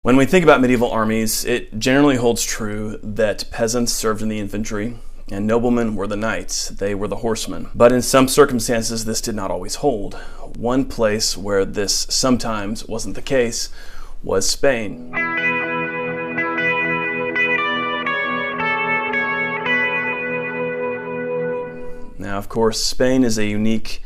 When we think about medieval armies, it generally holds true that peasants served in the infantry and noblemen were the knights. They were the horsemen. But in some circumstances, this did not always hold. One place where this sometimes wasn't the case was Spain. Now, of course, Spain is a unique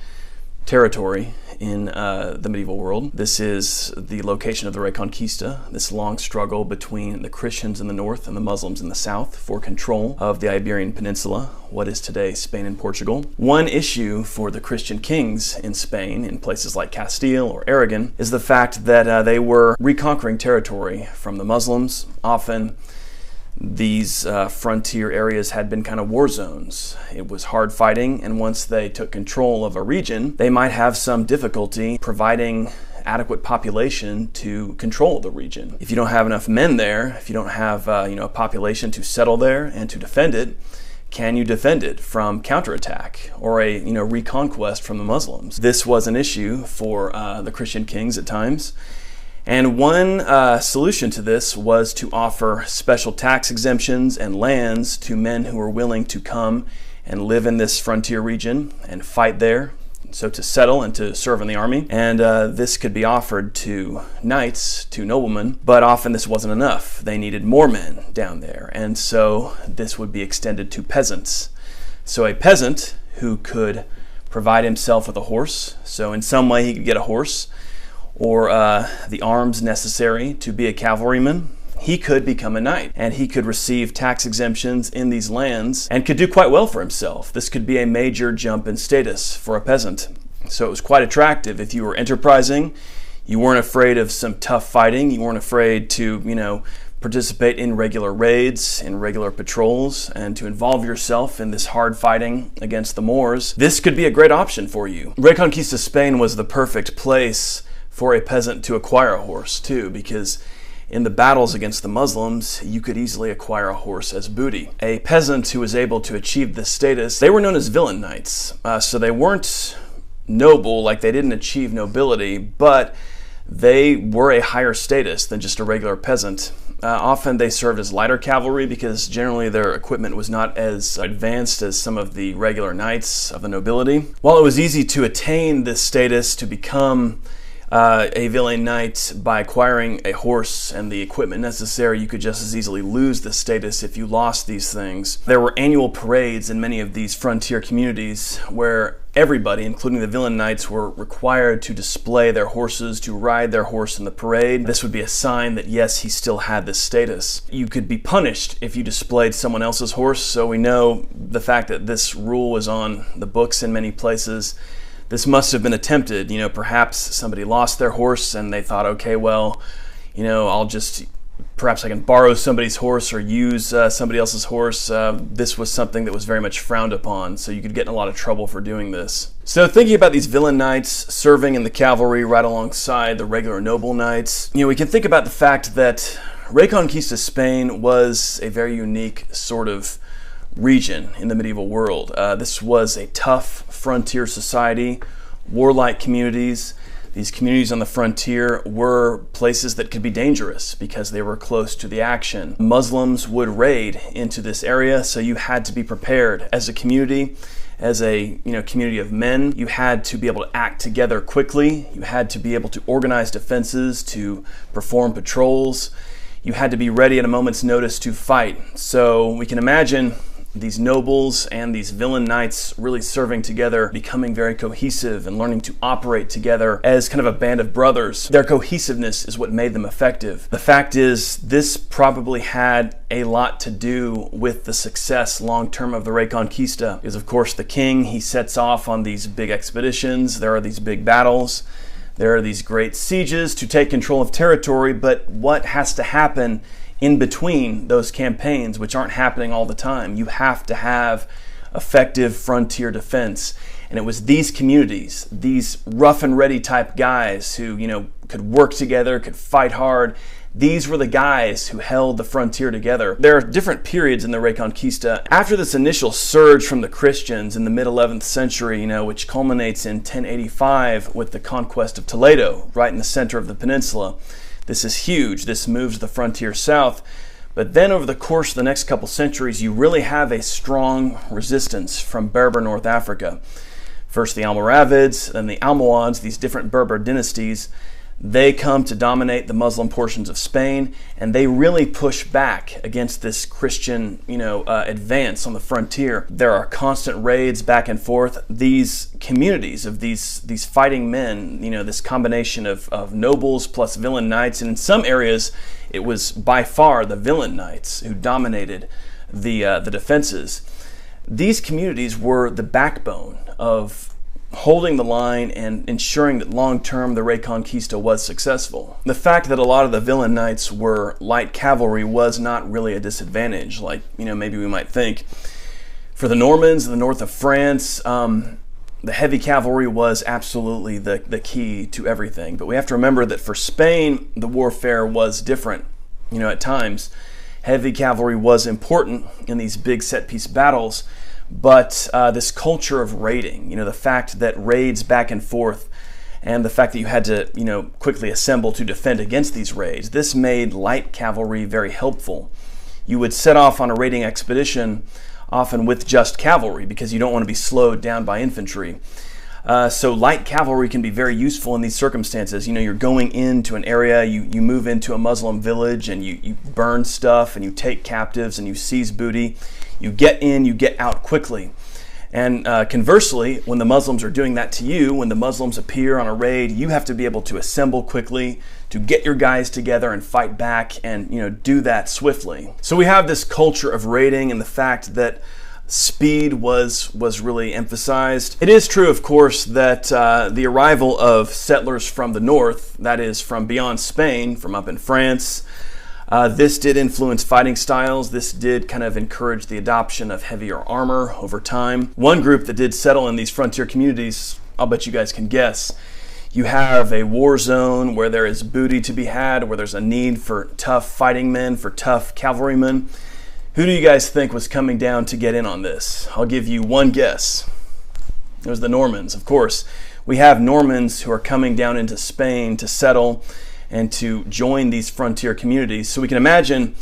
territory in the medieval world. This is the location of the Reconquista, this long struggle between the Christians in the north and the Muslims in the south for control of the Iberian Peninsula, what is today Spain and Portugal. One issue for the Christian kings in Spain, in places like Castile or Aragon, is the fact that they were reconquering territory from the Muslims. Often these frontier areas had been kind of war zones. It was hard fighting, and once they took control of a region, they might have some difficulty providing adequate population to control the region. If you don't have enough men there, if you don't have a population to settle there and to defend it, can you defend it from counterattack or a reconquest from the Muslims? This was an issue for the Christian kings at times. And one solution to this was to offer special tax exemptions and lands to men who were willing to come and live in this frontier region and fight there, so to settle and to serve in the army. And this could be offered to knights, to noblemen, but often this wasn't enough. They needed more men down there, and so this would be extended to peasants. So a peasant who could provide himself with a horse, so in some way he could get a horse, or the arms necessary to be a cavalryman, he could become a knight, and he could receive tax exemptions in these lands and could do quite well for himself. This could be a major jump in status for a peasant. So it was quite attractive if you were enterprising, you weren't afraid of some tough fighting, you weren't afraid to, participate in regular raids, in regular patrols, and to involve yourself in this hard fighting against the Moors. This could be a great option for you. Reconquista Spain was the perfect place for a peasant to acquire a horse too, because in the battles against the Muslims, you could easily acquire a horse as booty. A peasant who was able to achieve this status, they were known as villain knights. So they weren't noble, like they didn't achieve nobility, but they were a higher status than just a regular peasant. Often they served as lighter cavalry because generally their equipment was not as advanced as some of the regular knights of the nobility. While it was easy to attain this status, to become a villain knight by acquiring a horse and the equipment necessary, you could just as easily lose the status if you lost these things. There were annual parades in many of these frontier communities where everybody, including the villain knights, were required to display their horses, to ride their horse in the parade. This would be a sign that, yes, he still had this status. You could be punished if you displayed someone else's horse, so we know the fact that this rule was on the books in many places. This must have been attempted. Perhaps somebody lost their horse and they thought, okay, well, perhaps I can borrow somebody's horse or use somebody else's horse. This was something that was very much frowned upon, so you could get in a lot of trouble for doing this. So thinking about these villain knights serving in the cavalry right alongside the regular noble knights, we can think about the fact that Reconquista Spain was a very unique sort of region in the medieval world. This was a tough frontier society, warlike communities. These communities on the frontier were places that could be dangerous because they were close to the action. Muslims would raid into this area, so you had to be prepared as a community. As a community of men, you had to be able to act together quickly. You had to be able to organize defenses, to perform patrols. You had to be ready at a moment's notice to fight. So we can imagine these nobles and these villain knights really serving together, becoming very cohesive and learning to operate together as kind of a band of brothers. Their cohesiveness is what made them effective. The fact is, this probably had a lot to do with the success long-term of the Reconquista. Because of course the king, he sets off on these big expeditions, there are these big battles, there are these great sieges to take control of territory, but what has to happen in between those campaigns, which aren't happening all the time? You have to have effective frontier defense. And it was these communities, these rough and ready type guys who, could work together, could fight hard. These were the guys who held the frontier together. There are different periods in the Reconquista. After this initial surge from the Christians in the mid-11th century, which culminates in 1085 with the conquest of Toledo, right in the center of the peninsula, This is huge. This moves the frontier south. But then over the course of the next couple centuries, you really have a strong resistance from Berber North Africa. First the Almoravids, then the Almohads, these different Berber dynasties. They come to dominate the Muslim portions of Spain, and they really push back against this Christian, advance on the frontier. There are constant raids back and forth. These communities of these fighting men, this combination of nobles plus villain knights, and in some areas, it was by far the villain knights who dominated the defenses. These communities were the backbone of holding the line and ensuring that long-term the Reconquista was successful. The fact that a lot of the villain knights were light cavalry was not really a disadvantage, like maybe we might think. For the Normans in the north of France, the heavy cavalry was absolutely the key to everything. But we have to remember that for Spain, the warfare was different. At times, heavy cavalry was important in these big set-piece battles. But this culture of raiding, the fact that raids back and forth, and the fact that you had to, quickly assemble to defend against these raids, this made light cavalry very helpful. You would set off on a raiding expedition, often with just cavalry, because you don't want to be slowed down by infantry. So light cavalry can be very useful in these circumstances. You're going into an area, you move into a Muslim village, and you burn stuff, and you take captives, and you seize booty. You get in, you get out quickly. And conversely, when the Muslims are doing that to you, when the Muslims appear on a raid, you have to be able to assemble quickly, to get your guys together and fight back, and do that swiftly. So we have this culture of raiding, and the fact that speed was really emphasized. It is true, of course, that the arrival of settlers from the north, that is from beyond Spain, from up in France, this did influence fighting styles. This did kind of encourage the adoption of heavier armor over time. One group that did settle in these frontier communities, I'll bet you guys can guess. You have a war zone where there is booty to be had, where there's a need for tough fighting men, for tough cavalrymen. Who do you guys think was coming down to get in on this? I'll give you one guess. It was the Normans, of course. We have Normans who are coming down into Spain to settle and to join these frontier communities. So we can imagine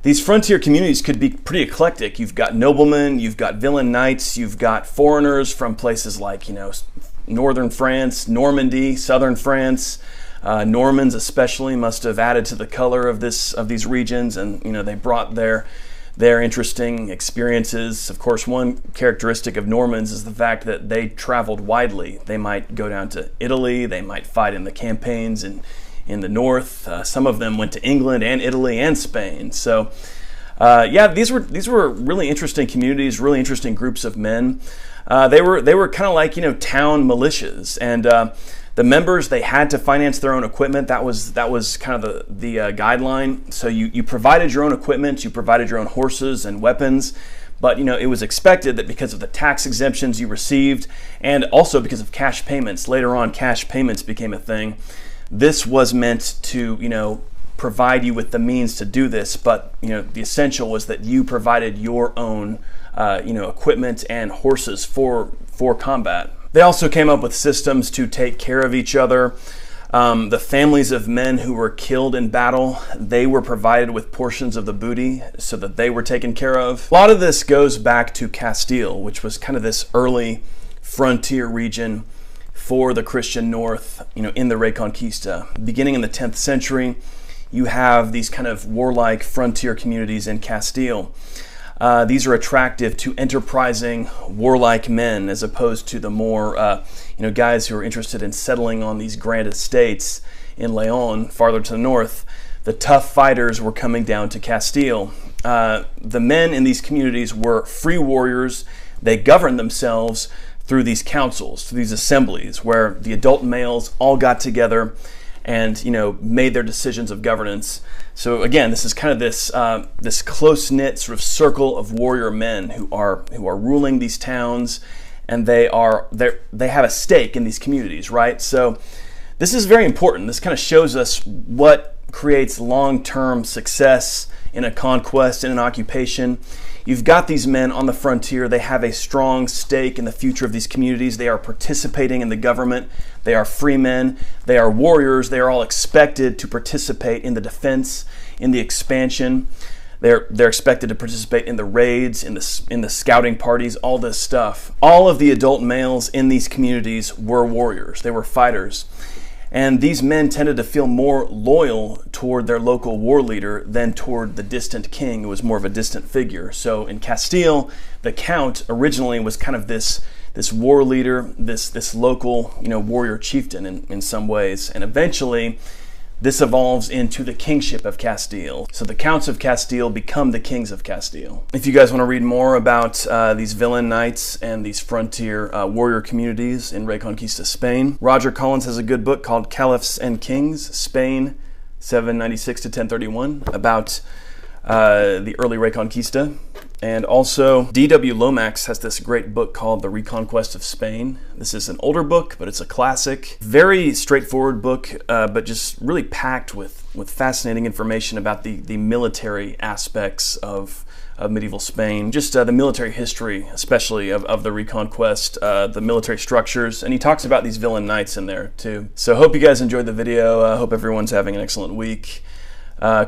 these frontier communities could be pretty eclectic. You've got noblemen, you've got villain knights, you've got foreigners from places like, northern France, Normandy, southern France. Normans especially must have added to the color of these regions, and they brought their interesting experiences. Of course, one characteristic of Normans is the fact that they traveled widely. They might go down to Italy, they might fight in the campaigns in the north. Some of them went to England and Italy and Spain. So these were really interesting communities, really interesting groups of men. They were kind of like town militias, and the members, they had to finance their own equipment. That was kind of the guideline. So you provided your own equipment, you provided your own horses and weapons. But it was expected that because of the tax exemptions you received, and also because of cash payments, later on cash payments became a thing. This was meant to, provide you with the means to do this, but, the essential was that you provided your own, equipment and horses for combat. They also came up with systems to take care of each other. The families of men who were killed in battle, they were provided with portions of the booty so that they were taken care of. A lot of this goes back to Castile, which was kind of this early frontier region for the Christian North, in the Reconquista. Beginning in the 10th century, you have these kind of warlike frontier communities in Castile. These are attractive to enterprising, warlike men, as opposed to the more, guys who are interested in settling on these grand estates in Leon, farther to the north. The tough fighters were coming down to Castile. The men in these communities were free warriors. They governed themselves through these councils, through these assemblies, where the adult males all got together and made their decisions of governance. So again, this is kind of this close-knit sort of circle of warrior men who are ruling these towns, and they have a stake in these communities, right? So this is very important. This kind of shows us what creates long-term success in a conquest, in an occupation. You've got these men on the frontier. They have a strong stake in the future of these communities. They are participating in the government. They are free men. They are warriors. They are all expected to participate in the defense, in the expansion. They're expected to participate in the raids, in the scouting parties, all this stuff. All of the adult males in these communities were warriors. They were fighters. And these men tended to feel more loyal toward their local war leader than toward the distant king, who was more of a distant figure. So in Castile, the count originally was kind of this war leader, this local, warrior chieftain in some ways. And eventually, this evolves into the kingship of Castile. So the counts of Castile become the kings of Castile. If you guys want to read more about these villain knights and these frontier warrior communities in Reconquista Spain, Roger Collins has a good book called Caliphs and Kings, Spain 796 to 1031, about the early Reconquista. And also, D.W. Lomax has this great book called The Reconquest of Spain. This is an older book, but it's a classic. Very straightforward book, but just really packed with fascinating information about the military aspects of medieval Spain. Just the military history, especially of the Reconquest, the military structures. And he talks about these villain knights in there, too. So hope you guys enjoyed the video. I hope everyone's having an excellent week.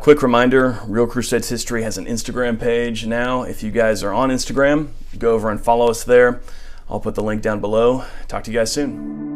Quick reminder, Real Crusades History has an Instagram page now. If you guys are on Instagram, go over and follow us there. I'll put the link down below. Talk to you guys soon.